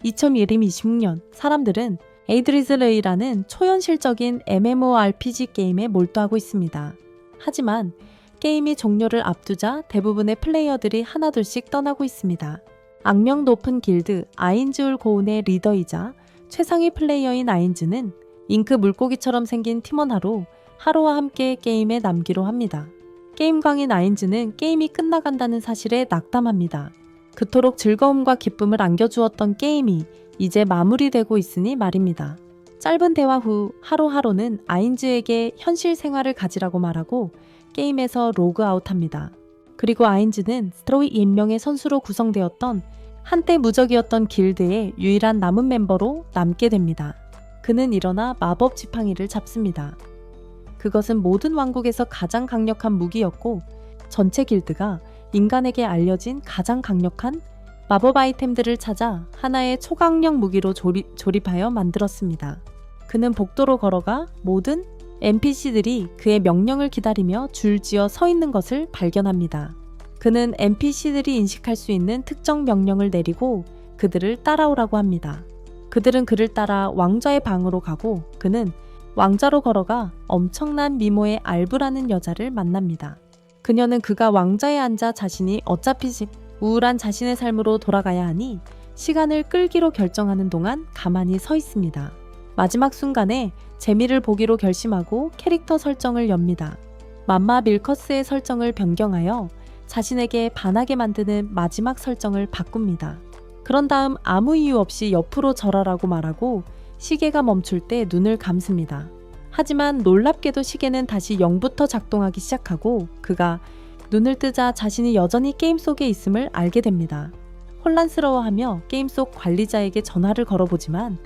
2026년 사람들은 에이드리즈레이라는 초현실적인 MMORPG 게임에 몰두하고 있습니다. 하지만 게임이 종료를 앞두자 대부분의 플레이어들이 하나둘씩 떠나고 있습니다. 악명 높은 길드 아인즈울 고운의 리더이자 최상위 플레이어인 아인즈는 잉크 물고기처럼 생긴 팀원하로 하루와 함께 게임에 남기로 합니다. 게임광인 아인즈는 게임이 끝나간다는 사실에 낙담합니다. 그토록 즐거움과 기쁨을 안겨주었던 게임이 이제 마무리되고 있으니 말입니다. 짧은 대화 후 하루하루는 아인즈에게 현실 생활을 가지라고 말하고 게임에서 로그아웃합니다. 그리고 아인즈는 스트로이 인명의 선수로 구성되었던 한때 무적이었던 길드의 유일한 남은 멤버로 남게 됩니다. 그는 일어나 마법 지팡이를 잡습니다. 그것은 모든 왕국에서 가장 강력한 무기였고 전체 길드가 인간에게 알려진 가장 강력한 마법 아이템들을 찾아 하나의 초강력 무기로 조립하여 만들었습니다. 그는 복도로 걸어가 모든 NPC들이 그의 명령을 기다리며 줄지어 서 있는 것을 발견합니다. 그는 NPC들이 인식할 수 있는 특정 명령을 내리고 그들을 따라오라고 합니다. 그들은 그를 따라 왕좌의 방으로 가고 그는 왕좌로 걸어가 엄청난 미모의 알브라는 여자를 만납니다. 그녀는 그가 왕좌에 앉아 자신이 어차피 우울한 자신의 삶으로 돌아가야 하니 시간을 끌기로 결정하는 동안 가만히 서 있습니다. 마지막 순간에 재미를 보기로 결심하고 캐릭터 설정을 엽니다. 맘마 밀커스의 설정을 변경하여 자신에게 반하게 만드는 마지막 설정을 바꿉니다. 그런 다음 아무 이유 없이 옆으로 절하라고 말하고 시계가 멈출 때 눈을 감습니다. 하지만 놀랍게도 시계는 다시 0부터 작동하기 시작하고 그가 눈을 뜨자 자신이 여전히 게임 속에 있음을 알게 됩니다. 혼란스러워하며 게임 속 관리자에게 전화를 걸어보지만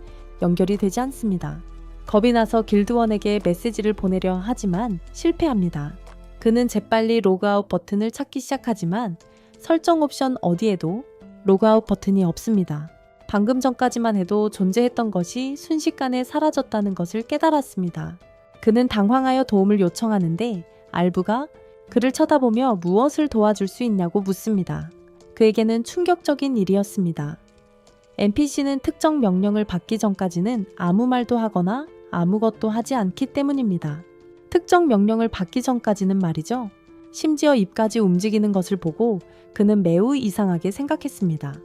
연결이 되지 않습니다. 겁이 나서 길드원에게 메시지를 보내려 하지만 실패합니다. 그는 재빨리 로그아웃 버튼을 찾기 시작하지만 설정 옵션 어디에도 로그아웃 버튼이 없습니다. 방금 전까지만 해도 존재했던 것이 순식간에 사라졌다는 것을 깨달았습니다. 그는 당황하여 도움을 요청하는데 알부가 그를 쳐다보며 무엇을 도와줄 수 있냐고 묻습니다. 그에게는 충격적인 일이었습니다. NPC는 특정 명령을 받기 전까지는 아무 말도 하거나 아무것도 하지 않기 때문입니다. 특정 명령을 받기 전까지는 말이죠. 심지어 입까지 움직이는 것을 보고 그는 매우 이상하게 생각했습니다.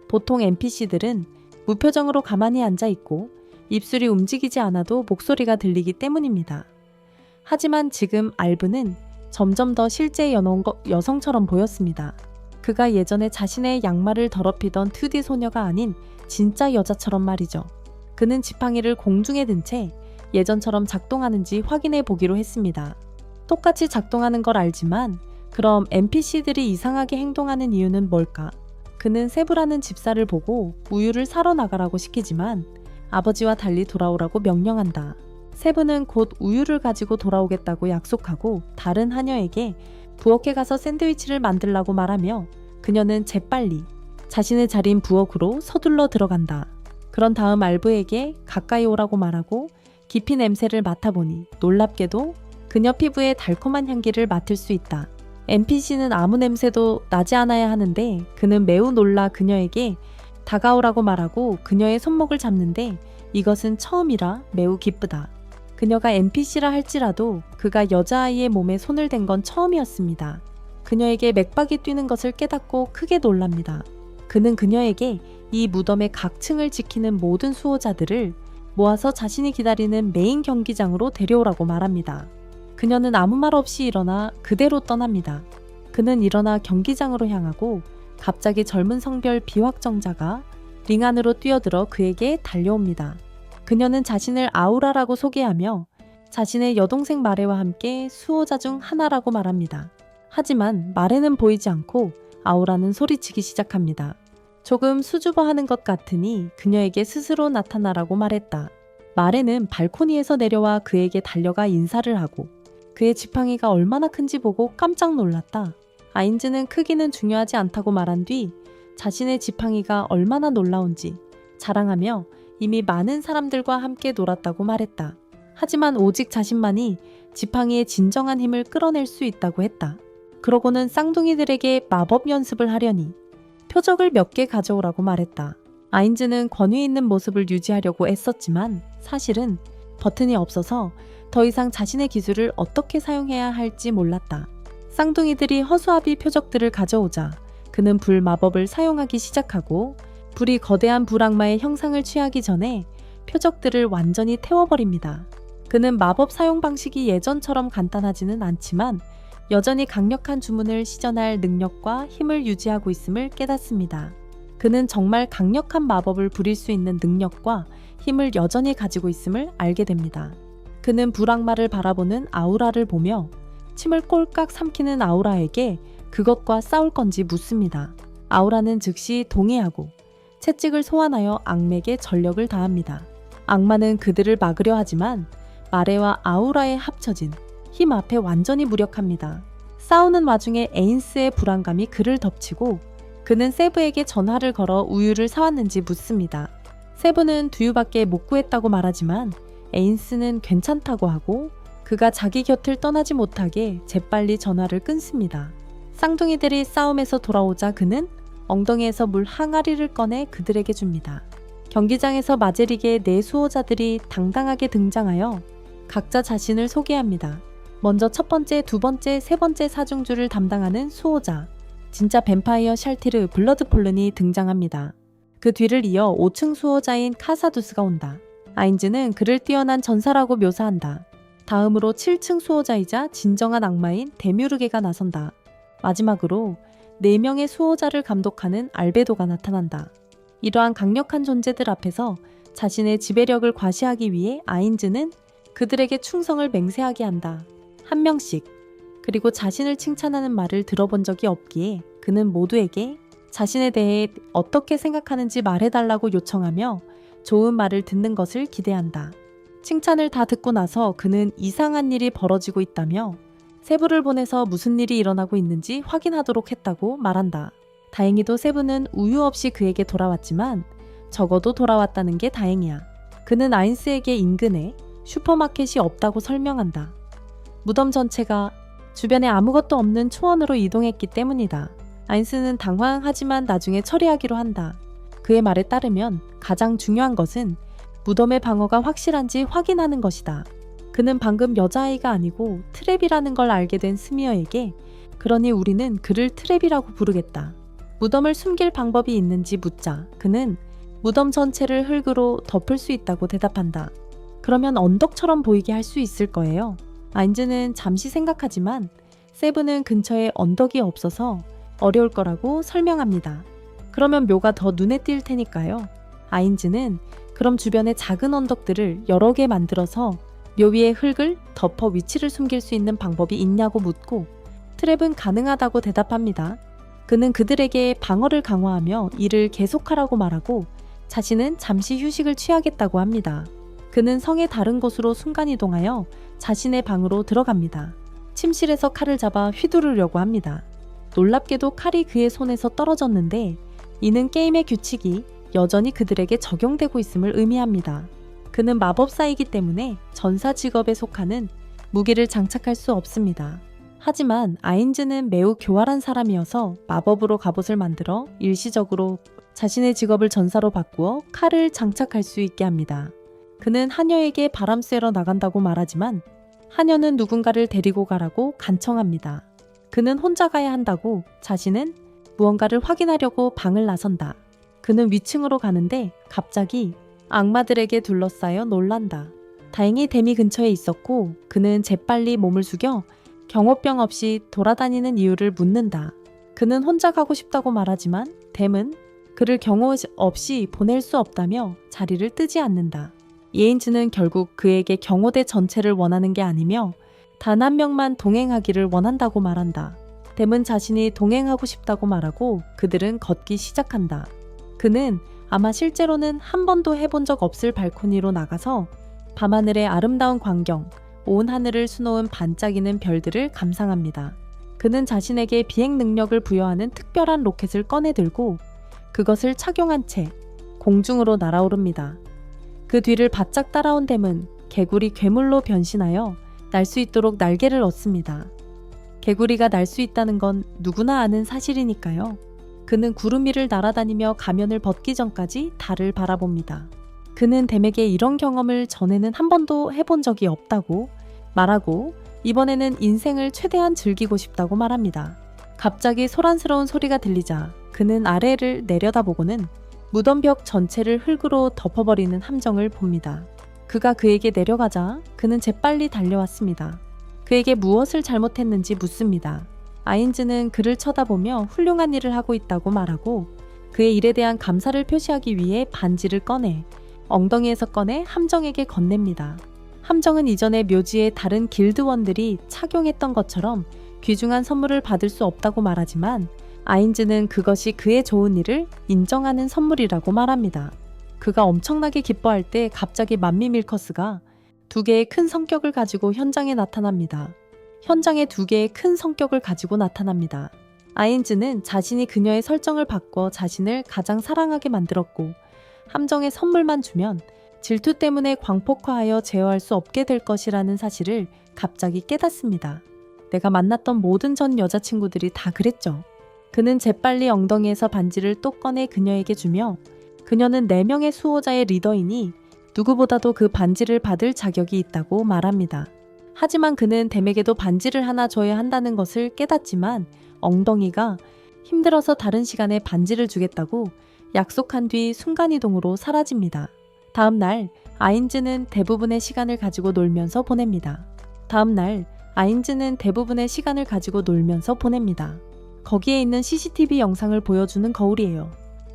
보통 NPC들은 무표정으로 가만히 앉아 있고 입술이 움직이지 않아도 목소리가 들리기 때문입니다. 하지만 지금 알브는 점점 더 실제 여성처럼 보였습니다. 그가 예전에 자신의 양말을 더럽히던 2D 소녀가 아닌 진짜 여자처럼 말이죠. 그는 지팡이를 공중에 든 채 예전처럼 작동하는지 확인해 보기로 했습니다. 똑같이 작동하는 걸 알지만 그럼 NPC들이 이상하게 행동하는 이유는 뭘까? 그는 세브라는 집사를 보고 우유를 사러 나가라고 시키지만 아버지와 달리 돌아오라고 명령한다. 세브는 곧 우유를 가지고 돌아오겠다고 약속하고 다른 하녀에게 부엌에 가서 샌드위치를 만들라고 말하며 그녀는 재빨리 자신의 자리인 부엌으로 서둘러 들어간다. 그런 다음 알브에게 가까이 오라고 말하고 깊이 냄새를 맡아보니 놀랍게도 그녀 피부에 달콤한 향기를 맡을 수 있다. NPC는 아무 냄새도 나지 않아야 하는데 그는 매우 놀라 그녀에게 다가오라고 말하고 그녀의 손목을 잡는데 이것은 처음이라 매우 기쁘다. 그녀가 NPC라 할지라도 그가 여자아이의 몸에 손을 댄 건 처음이었습니다. 그녀에게 맥박이 뛰는 것을 깨닫고 크게 놀랍니다. 그는 그녀에게 이 무덤의 각 층을 지키는 모든 수호자들을 모아서 자신이 기다리는 메인 경기장으로 데려오라고 말합니다. 그녀는 아무 말 없이 일어나 그대로 떠납니다. 그는 일어나 경기장으로 향하고 갑자기 젊은 성별 비확정자가 링 안으로 뛰어들어 그에게 달려옵니다. 그녀는 자신을 아우라라고 소개하며 자신의 여동생 마레와 함께 수호자 중 하나라고 말합니다. 하지만 마레는 보이지 않고 아우라는 소리치기 시작합니다. 조금 수줍어하는 것 같으니 그녀에게 스스로 나타나라고 말했다. 마레는 발코니에서 내려와 그에게 달려가 인사를 하고 그의 지팡이가 얼마나 큰지 보고 깜짝 놀랐다. 아인즈는 크기는 중요하지 않다고 말한 뒤 자신의 지팡이가 얼마나 놀라운지 자랑하며 이미 많은 사람들과 함께 놀았다고 말했다. 하지만 오직 자신만이 지팡이의 진정한 힘을 끌어낼 수 있다고 했다. 그러고는 쌍둥이들에게 마법 연습을 하려니 표적을 몇 개 가져오라고 말했다. 아인즈는 권위 있는 모습을 유지하려고 애썼지만 사실은 버튼이 없어서 더 이상 자신의 기술을 어떻게 사용해야 할지 몰랐다. 쌍둥이들이 허수아비 표적들을 가져오자 그는 불 마법을 사용하기 시작하고 불이 거대한 불악마의 형상을 취하기 전에 표적들을 완전히 태워버립니다. 그는 마법 사용 방식이 예전처럼 간단하지는 않지만 여전히 강력한 주문을 시전할 능력과 힘을 유지하고 있음을 깨닫습니다. 그는 정말 강력한 마법을 부릴 수 있는 능력과 힘을 여전히 가지고 있음을 알게 됩니다. 그는 불악마를 바라보는 아우라를 보며 침을 꼴깍 삼키는 아우라에게 그것과 싸울 건지 묻습니다. 아우라는 즉시 동의하고 채찍을 소환하여 악맥에 전력을 다합니다. 악마는 그들을 막으려 하지만 마레와 아우라의 합쳐진 힘 앞에 완전히 무력합니다. 싸우는 와중에 에인스의 불안감이 그를 덮치고 그는 세브에게 전화를 걸어 우유를 사왔는지 묻습니다. 세브는 두유밖에 못 구했다고 말하지만 에인스는 괜찮다고 하고 그가 자기 곁을 떠나지 못하게 재빨리 전화를 끊습니다. 쌍둥이들이 싸움에서 돌아오자 그는 엉덩이에서 물 항아리를 꺼내 그들에게 줍니다. 경기장에서 마제릭의 네 수호자들이 당당하게 등장하여 각자 자신을 소개합니다. 먼저 첫 번째, 두 번째, 세 번째 사중주를 담당하는 수호자, 진짜 뱀파이어 샬티르 블러드폴른이 등장합니다. 그 뒤를 이어 5층 수호자인 카사두스가 온다. 아인즈는 그를 뛰어난 전사라고 묘사한다. 다음으로 7층 수호자이자 진정한 악마인 데뮤르게가 나선다. 마지막으로 4명의 수호자를 감독하는 알베도가 나타난다. 이러한 강력한 존재들 앞에서 자신의 지배력을 과시하기 위해 아인즈는 그들에게 충성을 맹세하게 한다. 한 명씩. 그리고 자신을 칭찬하는 말을 들어본 적이 없기에 그는 모두에게 자신에 대해 어떻게 생각하는지 말해달라고 요청하며 좋은 말을 듣는 것을 기대한다. 칭찬을 다 듣고 나서 그는 이상한 일이 벌어지고 있다며 세부를 보내서 무슨 일이 일어나고 있는지 확인하도록 했다고 말한다. 다행히도 세부는 우유 없이 그에게 돌아왔지만 적어도 돌아왔다는 게 다행이야. 그는 아인스에게 인근에 슈퍼마켓이 없다고 설명한다. 무덤 전체가 주변에 아무것도 없는 초원으로 이동했기 때문이다. 아인스는 당황하지만 나중에 처리하기로 한다. 그의 말에 따르면 가장 중요한 것은 무덤의 방어가 확실한지 확인하는 것이다. 그는 방금 여자아이가 아니고 트랩이라는 걸 알게 된 스미어에게 그러니 우리는 그를 트랩이라고 부르겠다. 무덤을 숨길 방법이 있는지 묻자 그는 무덤 전체를 흙으로 덮을 수 있다고 대답한다. 그러면 언덕처럼 보이게 할 수 있을 거예요. 아인즈는 잠시 생각하지만 세브는 근처에 언덕이 없어서 어려울 거라고 설명합니다. 그러면 묘가 더 눈에 띌 테니까요. 아인즈는 그럼 주변에 작은 언덕들을 여러 개 만들어서 묘 위에 흙을 덮어 위치를 숨길 수 있는 방법이 있냐고 묻고 트랩은 가능하다고 대답합니다. 그는 그들에게 방어를 강화하며 일을 계속하라고 말하고 자신은 잠시 휴식을 취하겠다고 합니다. 그는 성의 다른 곳으로 순간이동하여 자신의 방으로 들어갑니다. 침실에서 칼을 잡아 휘두르려고 합니다. 놀랍게도 칼이 그의 손에서 떨어졌는데 이는 게임의 규칙이 여전히 그들에게 적용되고 있음을 의미합니다. 그는 마법사이기 때문에 전사 직업에 속하는 무기를 장착할 수 없습니다. 하지만 아인즈는 매우 교활한 사람이어서 마법으로 갑옷을 만들어 일시적으로 자신의 직업을 전사로 바꾸어 칼을 장착할 수 있게 합니다. 그는 하녀에게 바람 쐬러 나간다고 말하지만 하녀는 누군가를 데리고 가라고 간청합니다. 그는 혼자 가야 한다고 자신은 무언가를 확인하려고 방을 나선다. 그는 위층으로 가는데 갑자기 악마들에게 둘러싸여 놀란다. 다행히 댐이 근처에 있었고 그는 재빨리 몸을 숙여 경호병 없이 돌아다니는 이유를 묻는다. 그는 혼자 가고 싶다고 말하지만 댐은 그를 경호 없이 보낼 수 없다며 자리를 뜨지 않는다. 예인즈는 결국 그에게 경호대 전체를 원하는 게 아니며 단 한 명만 동행하기를 원한다고 말한다. 댐은 자신이 동행하고 싶다고 말하고 그들은 걷기 시작한다. 그는 아마 실제로는 한 번도 해본 적 없을 발코니로 나가서 밤하늘의 아름다운 광경, 온 하늘을 수놓은 반짝이는 별들을 감상합니다. 그는 자신에게 비행 능력을 부여하는 특별한 로켓을 꺼내 들고 그것을 착용한 채 공중으로 날아오릅니다. 그 뒤를 바짝 따라온 댐은 개구리 괴물로 변신하여 날 수 있도록 날개를 얻습니다. 개구리가 날 수 있다는 건 누구나 아는 사실이니까요. 그는 구름 위를 날아다니며 가면을 벗기 전까지 달을 바라봅니다. 그는 댐에게 이런 경험을 전에는 한 번도 해본 적이 없다고 말하고 이번에는 인생을 최대한 즐기고 싶다고 말합니다. 갑자기 소란스러운 소리가 들리자 그는 아래를 내려다보고는 무덤벽 전체를 흙으로 덮어버리는 함정을 봅니다. 그가 그에게 내려가자 그는 재빨리 달려왔습니다. 그에게 무엇을 잘못했는지 묻습니다. 아인즈는 그를 쳐다보며 훌륭한 일을 하고 있다고 말하고 그의 일에 대한 감사를 표시하기 위해 반지를 엉덩이에서 꺼내 함정에게 건넵니다. 함정은 이전에 묘지의 다른 길드원들이 착용했던 것처럼 귀중한 선물을 받을 수 없다고 말하지만 아인즈는 그것이 그의 좋은 일을 인정하는 선물이라고 말합니다. 그가 엄청나게 기뻐할 때 갑자기 만미 밀커스가 2개의 큰 성격을 가지고 현장에 나타납니다. 현장에 2개의 큰 성격을 가지고 나타납니다. 아인즈는 자신이 그녀의 설정을 바꿔 자신을 가장 사랑하게 만들었고 함정에 선물만 주면 질투 때문에 광폭화하여 제어할 수 없게 될 것이라는 사실을 갑자기 깨닫습니다. 내가 만났던 모든 전 여자친구들이 다 그랬죠. 그는 재빨리 엉덩이에서 반지를 또 꺼내 그녀에게 주며 그녀는 4명의 수호자의 리더이니 누구보다도 그 반지를 받을 자격이 있다고 말합니다. 하지만 그는 댐에게도 반지를 하나 줘야 한다는 것을 깨닫지만 엉덩이가 힘들어서 다른 시간에 반지를 주겠다고 약속한 뒤 순간이동으로 사라집니다. 다음 날 아인즈는 대부분의 시간을 가지고 놀면서 보냅니다. 거기에 있는 CCTV 영상을 보여주는 거울이에요.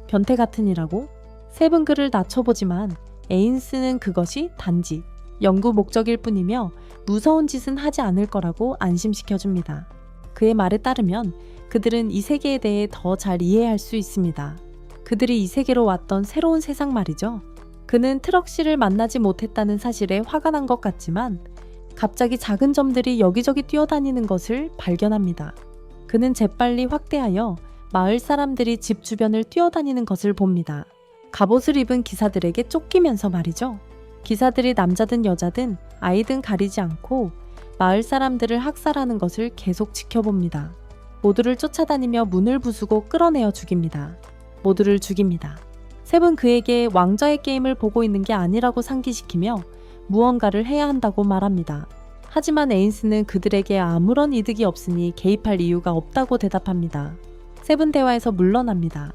변태 같은 이라고? 세븐 그를 낮춰보지만 에인스는 그것이 단지 연구 목적일 뿐이며 무서운 짓은 하지 않을 거라고 안심시켜줍니다. 그의 말에 따르면 그들은 이 세계에 대해 더 잘 이해할 수 있습니다. 그들이 이 세계로 왔던 새로운 세상 말이죠. 그는 트럭씨를 만나지 못했다는 사실에 화가 난 것 같지만 갑자기 작은 점들이 여기저기 뛰어다니는 것을 발견합니다. 그는 재빨리 확대하여 마을 사람들이 집 주변을 뛰어다니는 것을 봅니다. 갑옷을 입은 기사들에게 쫓기면서 말이죠. 기사들이 남자든 여자든 아이든 가리지 않고 마을 사람들을 학살하는 것을 계속 지켜봅니다. 모두를 쫓아다니며 문을 부수고 끌어내어 죽입니다. 모두를 죽입니다. 셉은 그에게 왕좌의 게임을 보고 있는 게 아니라고 상기시키며 무언가를 해야 한다고 말합니다. 하지만 에인스는 그들에게 아무런 이득이 없으니 개입할 이유가 없다고 대답합니다. 셉은 대화에서 물러납니다.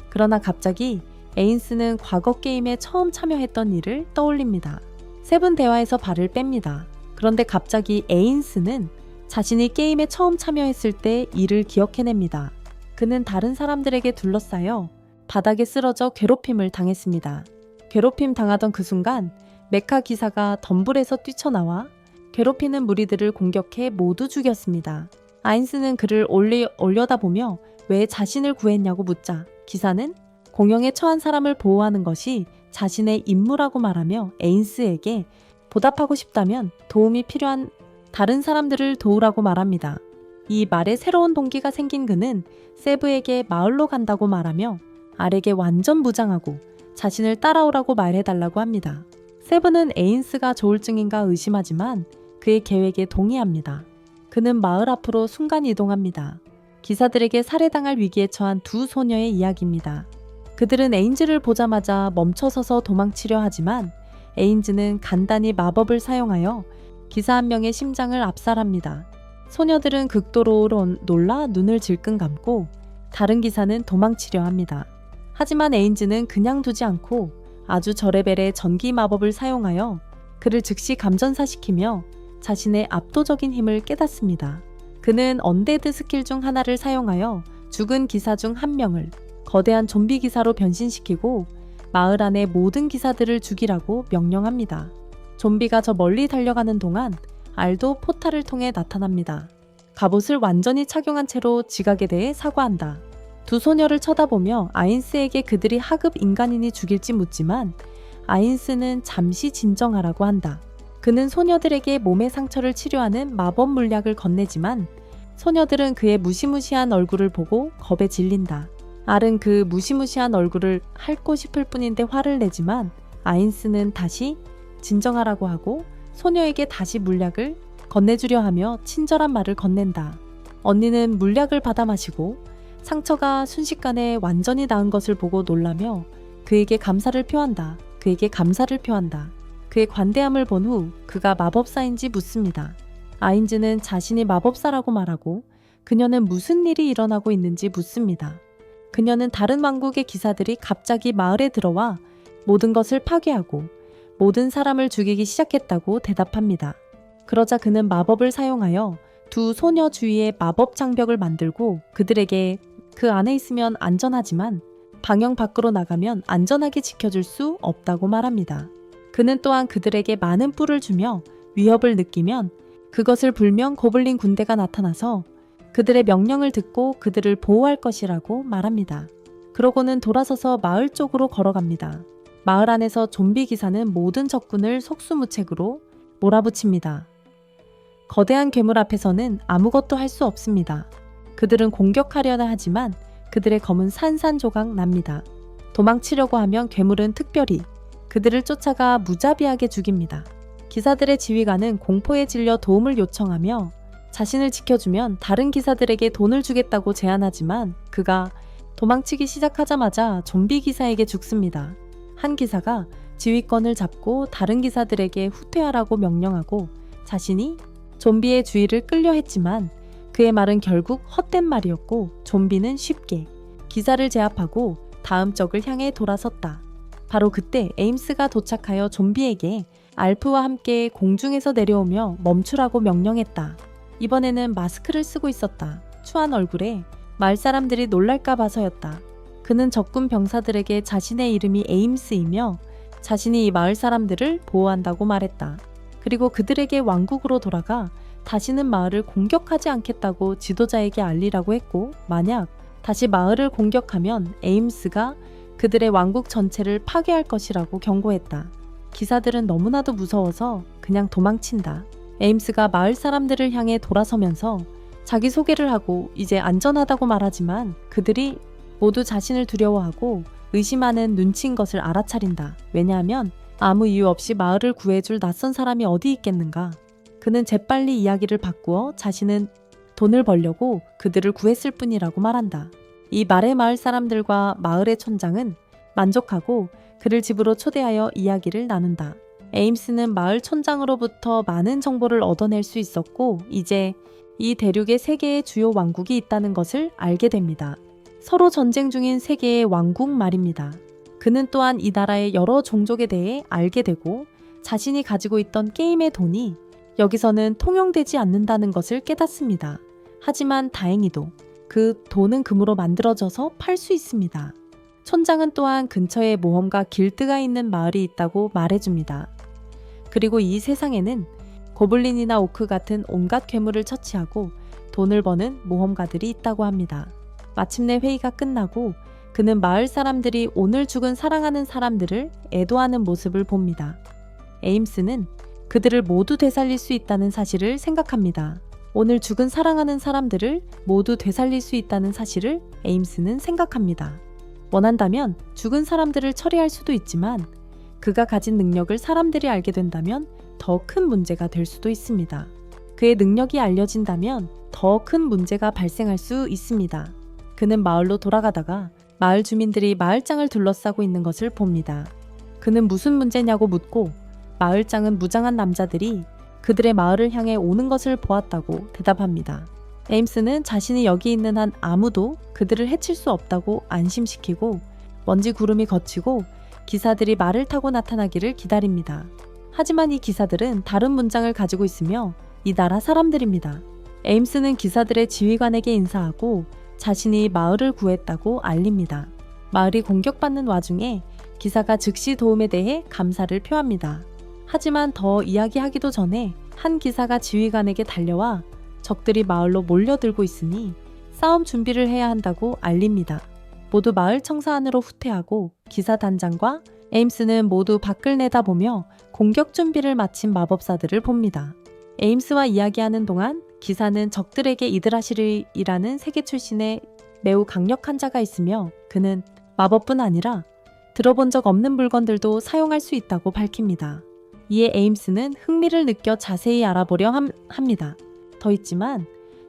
그러나 갑자기 에인스는 과거 게임에 처음 참여했던 일을 떠올립니다. 셉은 대화에서 발을 뺍니다. 그런데 갑자기 에인스는 자신이 게임에 처음 참여했을 때 일을 기억해냅니다. 그는 다른 사람들에게 둘러싸여 바닥에 쓰러져 괴롭힘을 당했습니다. 괴롭힘 당하던 그 순간 메카 기사가 덤불에서 뛰쳐나와 괴롭히는 무리들을 공격해 모두 죽였습니다. 아인스는 그를 올려다보며 왜 자신을 구했냐고 묻자 기사는 공영에 처한 사람을 보호하는 것이 자신의 임무라고 말하며 에인스에게 보답하고 싶다면 도움이 필요한 다른 사람들을 도우라고 말합니다. 이 말에 새로운 동기가 생긴 그는 세브에게 마을로 간다고 말하며 알에게 완전 무장하고 자신을 따라오라고 말해달라고 합니다. 세브는 에인스가 조울증인가 의심하지만 그의 계획에 동의합니다. 그는 마을 앞으로 순간 이동합니다. 기사들에게 살해당할 위기에 처한 2 소녀의 이야기입니다. 그들은 에인즈를 보자마자 멈춰서서 도망치려 하지만 에인즈는 간단히 마법을 사용하여 기사 한 명의 심장을 압살합니다. 소녀들은 극도로 놀라 눈을 질끈 감고 다른 기사는 도망치려 합니다. 하지만 에인즈는 그냥 두지 않고 아주 저레벨의 전기 마법을 사용하여 그를 즉시 감전사시키며 자신의 압도적인 힘을 깨닫습니다. 그는 언데드 스킬 중 하나를 사용하여 죽은 기사 중 1명을 거대한 좀비 기사로 변신시키고 마을 안의 모든 기사들을 죽이라고 명령합니다. 좀비가 저 멀리 달려가는 동안 알도 포탈을 통해 나타납니다. 갑옷을 완전히 착용한 채로 지각에 대해 사과한다. 2 소녀를 쳐다보며 아인스에게 그들이 하급 인간이니 죽일지 묻지만 아인스는 잠시 진정하라고 한다. 그는 소녀들에게 몸의 상처를 치료하는 마법 물약을 건네지만 소녀들은 그의 무시무시한 얼굴을 보고 겁에 질린다. 알은 그 무시무시한 얼굴을 핥고 싶을 뿐인데 화를 내지만 아인스는 다시 진정하라고 하고 소녀에게 다시 물약을 건네주려 하며 친절한 말을 건넨다. 언니는 물약을 받아 마시고 상처가 순식간에 완전히 나은 것을 보고 놀라며 그에게 감사를 표한다. 그에게 감사를 표한다. 그의 관대함을 본 후 그가 마법사인지 묻습니다. 아인즈는 자신이 마법사라고 말하고 그녀는 무슨 일이 일어나고 있는지 묻습니다. 그녀는 다른 왕국의 기사들이 갑자기 마을에 들어와 모든 것을 파괴하고 모든 사람을 죽이기 시작했다고 대답합니다. 그러자 그는 마법을 사용하여 두 소녀 주위에 마법 장벽을 만들고 그들에게 그 안에 있으면 안전하지만 방영 밖으로 나가면 안전하게 지켜줄 수 없다고 말합니다. 그는 또한 그들에게 많은 뿔을 주며 위협을 느끼면 그것을 불면 고블린 군대가 나타나서 그들의 명령을 듣고 그들을 보호할 것이라고 말합니다. 그러고는 돌아서서 마을 쪽으로 걸어갑니다. 마을 안에서 좀비 기사는 모든 적군을 속수무책으로 몰아붙입니다. 거대한 괴물 앞에서는 아무것도 할 수 없습니다. 그들은 공격하려나 하지만 그들의 검은 산산조각 납니다. 도망치려고 하면 괴물은 특별히 그들을 쫓아가 무자비하게 죽입니다. 기사들의 지휘관은 공포에 질려 도움을 요청하며 자신을 지켜주면 다른 기사들에게 돈을 주겠다고 제안하지만 그가 도망치기 시작하자마자 좀비 기사에게 죽습니다. 한 기사가 지휘권을 잡고 다른 기사들에게 후퇴하라고 명령하고 자신이 좀비의 주의를 끌려 했지만 그의 말은 결국 헛된 말이었고 좀비는 쉽게 기사를 제압하고 다음 적을 향해 돌아섰다. 바로 그때 에임스가 도착하여 좀비에게 알프와 함께 공중에서 내려오며 멈추라고 명령했다. 이번에는 마스크를 쓰고 있었다. 추한 얼굴에 마을 사람들이 놀랄까 봐서였다. 그는 적군 병사들에게 자신의 이름이 에임스이며 자신이 이 마을 사람들을 보호한다고 말했다. 그리고 그들에게 왕국으로 돌아가 다시는 마을을 공격하지 않겠다고 지도자에게 알리라고 했고 만약 다시 마을을 공격하면 에임스가 그들의 왕국 전체를 파괴할 것이라고 경고했다. 기사들은 너무나도 무서워서 그냥 도망친다. 에임스가 마을 사람들을 향해 돌아서면서 자기소개를 하고 이제 안전하다고 말하지만 그들이 모두 자신을 두려워하고 의심하는 눈치인 것을 알아차린다. 왜냐하면 아무 이유 없이 마을을 구해줄 낯선 사람이 어디 있겠는가. 그는 재빨리 이야기를 바꾸어 자신은 돈을 벌려고 그들을 구했을 뿐이라고 말한다. 이 말의 마을 사람들과 마을의 촌장은 만족하고 그를 집으로 초대하여 이야기를 나눈다. 에임스는 마을 촌장으로부터 많은 정보를 얻어낼 수 있었고 이제 이 대륙에 3개의 주요 왕국이 있다는 것을 알게 됩니다. 서로 전쟁 중인 3개의 왕국 말입니다. 그는 또한 이 나라의 여러 종족에 대해 알게 되고 자신이 가지고 있던 게임의 돈이 여기서는 통용되지 않는다는 것을 깨닫습니다. 하지만 다행히도 그 돈은 금으로 만들어져서 팔 수 있습니다. 촌장은 또한 근처에 모험가 길드가 있는 마을이 있다고 말해줍니다. 그리고 이 세상에는 고블린이나 오크 같은 온갖 괴물을 처치하고 돈을 버는 모험가들이 있다고 합니다. 마침내 회의가 끝나고 그는 마을 사람들이 오늘 죽은 사랑하는 사람들을 애도하는 모습을 봅니다. 에임스는 그들을 모두 되살릴 수 있다는 사실을 생각합니다. 오늘 죽은 사랑하는 사람들을 모두 되살릴 수 있다는 사실을 에임스는 생각합니다. 원한다면 죽은 사람들을 처리할 수도 있지만 그가 가진 능력을 사람들이 알게 된다면 더 큰 문제가 될 수도 있습니다. 그의 능력이 알려진다면 더 큰 문제가 발생할 수 있습니다. 그는 마을로 돌아가다가 마을 주민들이 마을장을 둘러싸고 있는 것을 봅니다. 그는 무슨 문제냐고 묻고 마을장은 무장한 남자들이 그들의 마을을 향해 오는 것을 보았다고 대답합니다. 에임스는 자신이 여기 있는 한 아무도 그들을 해칠 수 없다고 안심시키고 먼지 구름이 걷히고 기사들이 말을 타고 나타나기를 기다립니다. 하지만 이 기사들은 다른 문장을 가지고 있으며 이 나라 사람들입니다. 에임스는 기사들의 지휘관에게 인사하고 자신이 마을을 구했다고 알립니다. 마을이 공격받는 와중에 기사가 즉시 도움에 대해 감사를 표합니다. 하지만 더 이야기하기도 전에 한 기사가 지휘관에게 달려와 적들이 마을로 몰려들고 있으니 싸움 준비를 해야 한다고 알립니다. 모두 마을 청사 안으로 후퇴하고 기사 단장과 에임스는 모두 밖을 내다보며 공격 준비를 마친 마법사들을 봅니다. 에임스와 이야기하는 동안 기사는 적들에게 이드라시르이라는 세계 출신의 매우 강력한 자가 있으며 그는 마법뿐 아니라 들어본 적 없는 물건들도 사용할 수 있다고 밝힙니다. 이에 에임스는 흥미를 느껴 자세히 알아보려 합니다. 더 있지만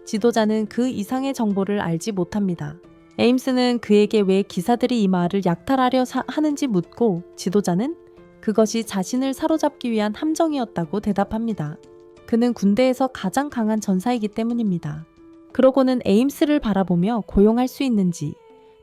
지도자는 그 이상의 정보를 알지 못합니다. 에임스는 그에게 왜 기사들이 이 마을을 약탈하려 하는지 묻고 지도자는 그것이 자신을 사로잡기 위한 함정이었다고 대답합니다. 그는 군대에서 가장 강한 전사이기 때문입니다. 그러고는 에임스를 바라보며 고용할 수 있는지,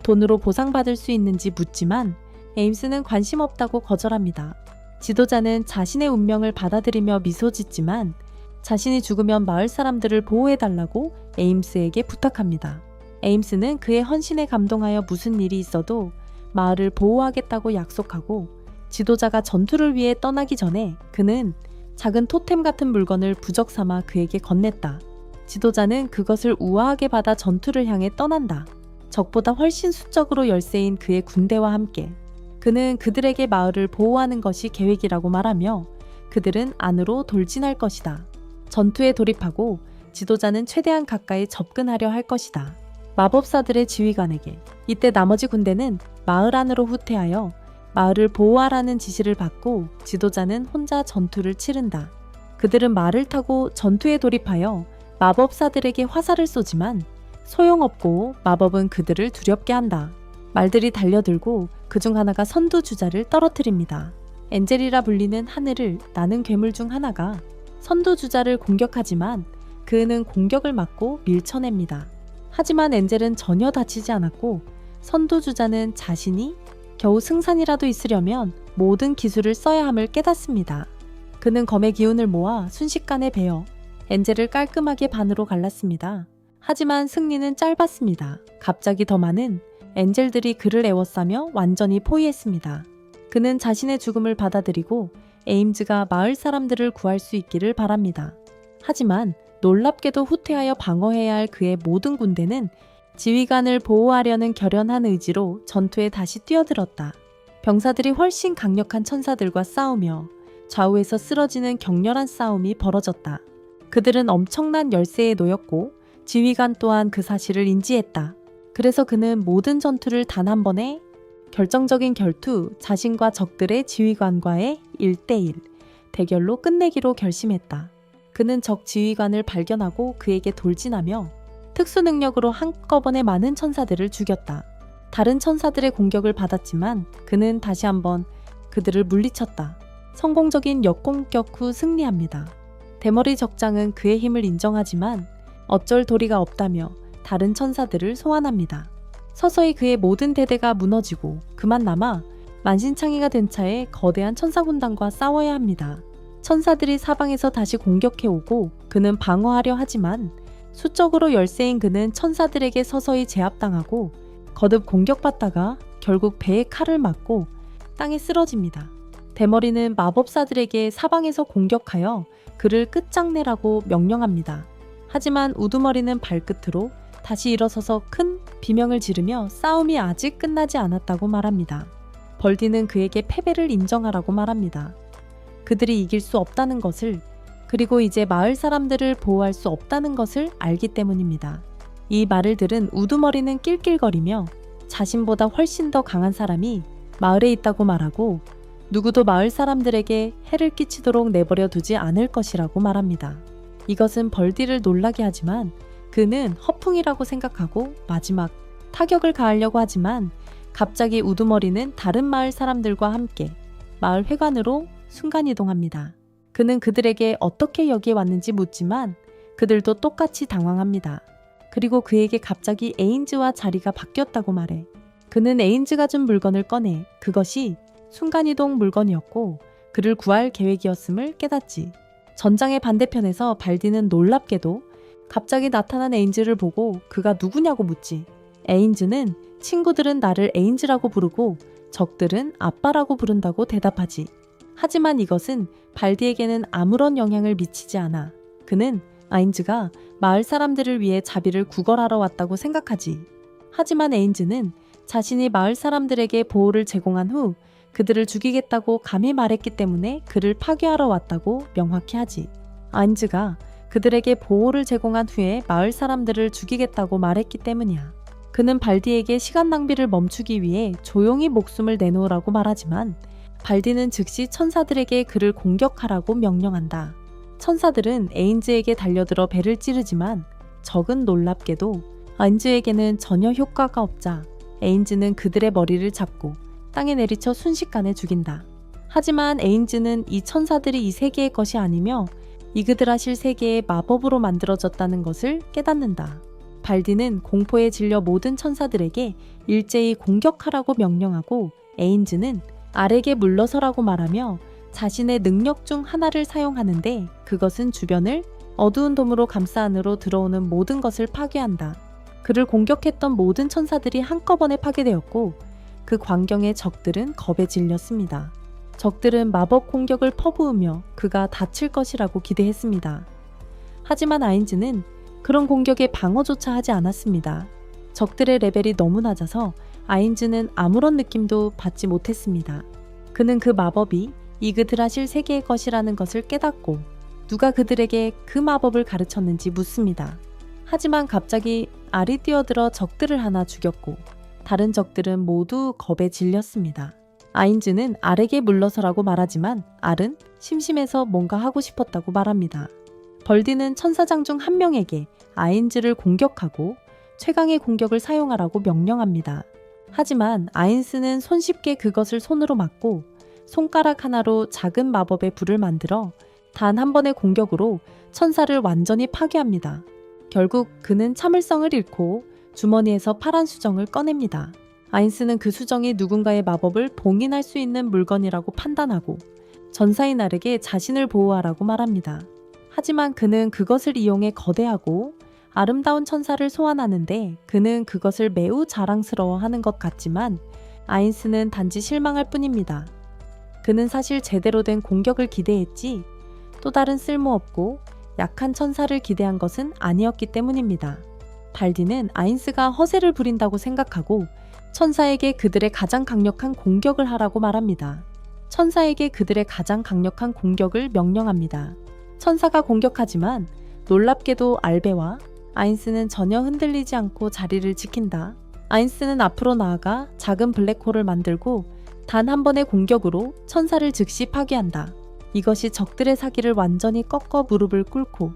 돈으로 보상받을 수 있는지 묻지만 에임스는 관심 없다고 거절합니다. 지도자는 자신의 운명을 받아들이며 미소 짓지만 자신이 죽으면 마을 사람들을 보호해달라고 에임스에게 부탁합니다. 에임스는 그의 헌신에 감동하여 무슨 일이 있어도 마을을 보호하겠다고 약속하고 지도자가 전투를 위해 떠나기 전에 그는 작은 토템 같은 물건을 부적 삼아 그에게 건넸다. 지도자는 그것을 우아하게 받아 전투를 향해 떠난다. 적보다 훨씬 수적으로 열세인 그의 군대와 함께 그는 그들에게 마을을 보호하는 것이 계획이라고 말하며 그들은 안으로 돌진할 것이다. 전투에 돌입하고 지도자는 최대한 가까이 접근하려 할 것이다. 마법사들의 지휘관에게 이때 나머지 군대는 마을 안으로 후퇴하여 마을을 보호하라는 지시를 받고 지도자는 혼자 전투를 치른다. 그들은 말을 타고 전투에 돌입하여 마법사들에게 화살을 쏘지만 소용없고 마법은 그들을 두렵게 한다. 말들이 달려들고 그중 하나가 선두주자를 떨어뜨립니다. 엔젤이라 불리는 하늘을 나는 괴물 중 하나가 선두주자를 공격하지만 그는 공격을 막고 밀쳐냅니다. 하지만 엔젤은 전혀 다치지 않았고 선두주자는 자신이 겨우 승산이라도 있으려면 모든 기술을 써야 함을 깨닫습니다. 그는 검의 기운을 모아 순식간에 베어 엔젤을 깔끔하게 반으로 갈랐습니다. 하지만 승리는 짧았습니다. 갑자기 더 많은 엔젤들이 그를 에워싸며 완전히 포위했습니다. 그는 자신의 죽음을 받아들이고 에임즈가 마을 사람들을 구할 수 있기를 바랍니다. 하지만 놀랍게도 후퇴하여 방어해야 할 그의 모든 군대는 지휘관을 보호하려는 결연한 의지로 전투에 다시 뛰어들었다. 병사들이 훨씬 강력한 천사들과 싸우며 좌우에서 쓰러지는 격렬한 싸움이 벌어졌다. 그들은 엄청난 열세에 놓였고 지휘관 또한 그 사실을 인지했다. 그래서 그는 모든 전투를 단 한 번에 결정적인 결투, 자신과 적들의 지휘관과의 1대1 대결로 끝내기로 결심했다. 그는 적 지휘관을 발견하고 그에게 돌진하며 특수 능력으로 한꺼번에 많은 천사들을 죽였다. 다른 천사들의 공격을 받았지만 그는 다시 한번 그들을 물리쳤다. 성공적인 역공격 후 승리합니다. 대머리 적장은 그의 힘을 인정하지만 어쩔 도리가 없다며 다른 천사들을 소환합니다. 서서히 그의 모든 대대가 무너지고 그만 남아 만신창이가 된 차에 거대한 천사군단과 싸워야 합니다. 천사들이 사방에서 다시 공격해오고 그는 방어하려 하지만 수적으로 열세인 그는 천사들에게 서서히 제압당하고 거듭 공격받다가 결국 배에 칼을 맞고 땅에 쓰러집니다. 대머리는 마법사들에게 사방에서 공격하여 그를 끝장내라고 명령합니다. 하지만 우두머리는 발끝으로 다시 일어서서 큰 비명을 지르며 싸움이 아직 끝나지 않았다고 말합니다. 벌디는 그에게 패배를 인정하라고 말합니다. 그들이 이길 수 없다는 것을, 그리고 이제 마을 사람들을 보호할 수 없다는 것을 알기 때문입니다. 이 말을 들은 우두머리는 낄낄거리며 자신보다 훨씬 더 강한 사람이 마을에 있다고 말하고 누구도 마을 사람들에게 해를 끼치도록 내버려 두지 않을 것이라고 말합니다. 이것은 벌디를 놀라게 하지만 그는 허풍이라고 생각하고 마지막 타격을 가하려고 하지만 갑자기 우두머리는 다른 마을 사람들과 함께 마을 회관으로 순간이동합니다. 그는 그들에게 어떻게 여기에 왔는지 묻지만 그들도 똑같이 당황합니다. 그리고 그에게 갑자기 에인즈와 자리가 바뀌었다고 말해. 그는 에인즈가 준 물건을 꺼내 그것이 순간이동 물건이었고 그를 구할 계획이었음을 깨닫지. 전장의 반대편에서 발디는 놀랍게도 갑자기 나타난 에인즈를 보고 그가 누구냐고 묻지. 에인즈는 친구들은 나를 에인즈라고 부르고 적들은 아빠라고 부른다고 대답하지. 하지만 이것은 발디에게는 아무런 영향을 미치지 않아. 그는 에인즈가 마을 사람들을 위해 자비를 구걸하러 왔다고 생각하지. 하지만 에인즈는 자신이 마을 사람들에게 보호를 제공한 후 그들을 죽이겠다고 감히 말했기 때문에 그를 파괴하러 왔다고 명확히 하지. 에인즈가 그들에게 보호를 제공한 후에 마을 사람들을 죽이겠다고 말했기 때문이야. 그는 발디에게 시간 낭비를 멈추기 위해 조용히 목숨을 내놓으라고 말하지만 발디는 즉시 천사들에게 그를 공격하라고 명령한다. 천사들은 에인즈에게 달려들어 배를 찌르지만 적은 놀랍게도 아인즈에게는 전혀 효과가 없자 에인즈는 그들의 머리를 잡고 땅에 내리쳐 순식간에 죽인다. 하지만 에인즈는 이 천사들이 이 세계의 것이 아니며 이그드라실 세계의 마법으로 만들어졌다는 것을 깨닫는다. 발디는 공포에 질려 모든 천사들에게 일제히 공격하라고 명령하고 에인즈는 알에게 물러서라고 말하며 자신의 능력 중 하나를 사용하는데 그것은 주변을 어두운 돔으로 감싸 안으로 들어오는 모든 것을 파괴한다. 그를 공격했던 모든 천사들이 한꺼번에 파괴되었고 그 광경에 적들은 겁에 질렸습니다. 적들은 마법 공격을 퍼부으며 그가 다칠 것이라고 기대했습니다. 하지만 아인즈는 그런 공격에 방어조차 하지 않았습니다. 적들의 레벨이 너무 낮아서 아인즈는 아무런 느낌도 받지 못했습니다. 그는 그 마법이 이그드라실 세계의 것이라는 것을 깨닫고 누가 그들에게 그 마법을 가르쳤는지 묻습니다. 하지만 갑자기 알이 뛰어들어 적들을 하나 죽였고 다른 적들은 모두 겁에 질렸습니다. 아인즈는 알에게 물러서라고 말하지만 알은 심심해서 뭔가 하고 싶었다고 말합니다. 벌디는 천사장 중 한 명에게 아인즈를 공격하고 최강의 공격을 사용하라고 명령합니다. 하지만 아인스는 손쉽게 그것을 손으로 막고 손가락 하나로 작은 마법의 불을 만들어 단 한 번의 공격으로 천사를 완전히 파괴합니다. 결국 그는 참을성을 잃고 주머니에서 파란 수정을 꺼냅니다. 아인스는 그 수정이 누군가의 마법을 봉인할 수 있는 물건이라고 판단하고 전사인 알에게 자신을 보호하라고 말합니다. 하지만 그는 그것을 이용해 거대하고 아름다운 천사를 소환하는데 그는 그것을 매우 자랑스러워하는 것 같지만 아인스는 단지 실망할 뿐입니다. 그는 사실 제대로 된 공격을 기대했지 또 다른 쓸모없고 약한 천사를 기대한 것은 아니었기 때문입니다. 발디는 아인스가 허세를 부린다고 생각하고 천사에게 그들의 가장 강력한 공격을 하라고 말합니다. 천사에게 그들의 가장 강력한 공격을 명령합니다. 천사가 공격하지만 놀랍게도 알베와 아인스는 전혀 흔들리지 않고 자리를 지킨다. 아인스는 앞으로 나아가 작은 블랙홀을 만들고 단 한 번의 공격으로 천사를 즉시 파괴한다. 이것이 적들의 사기를 완전히 꺾어 무릎을 꿇고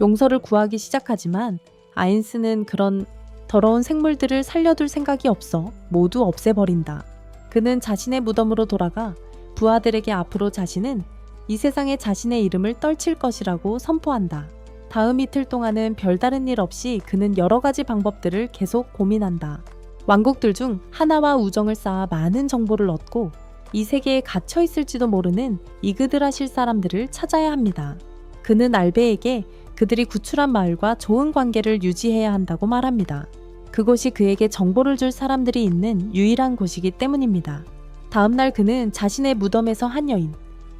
용서를 구하기 시작하지만 아인스는 그런 더러운 생물들을 살려둘 생각이 없어 모두 없애버린다. 그는 자신의 무덤으로 돌아가 부하들에게 앞으로 자신은 이 세상에 자신의 이름을 떨칠 것이라고 선포한다. 다음 이틀 동안은 별다른 일 없이 그는 여러 가지 방법들을 계속 고민한다. 왕국들 중 하나와 우정을 쌓아 많은 정보를 얻고 이 세계에 갇혀 있을지도 모르는 이그드라실 사람들을 찾아야 합니다. 그는 알베에게 그들이 구출한 마을과 좋은 관계를 유지해야 한다고 말합니다. 그곳이 그에게 정보를 줄 사람들이 있는 유일한 곳이기 때문입니다. 다음날 그는 자신의 무덤에서 한 여인,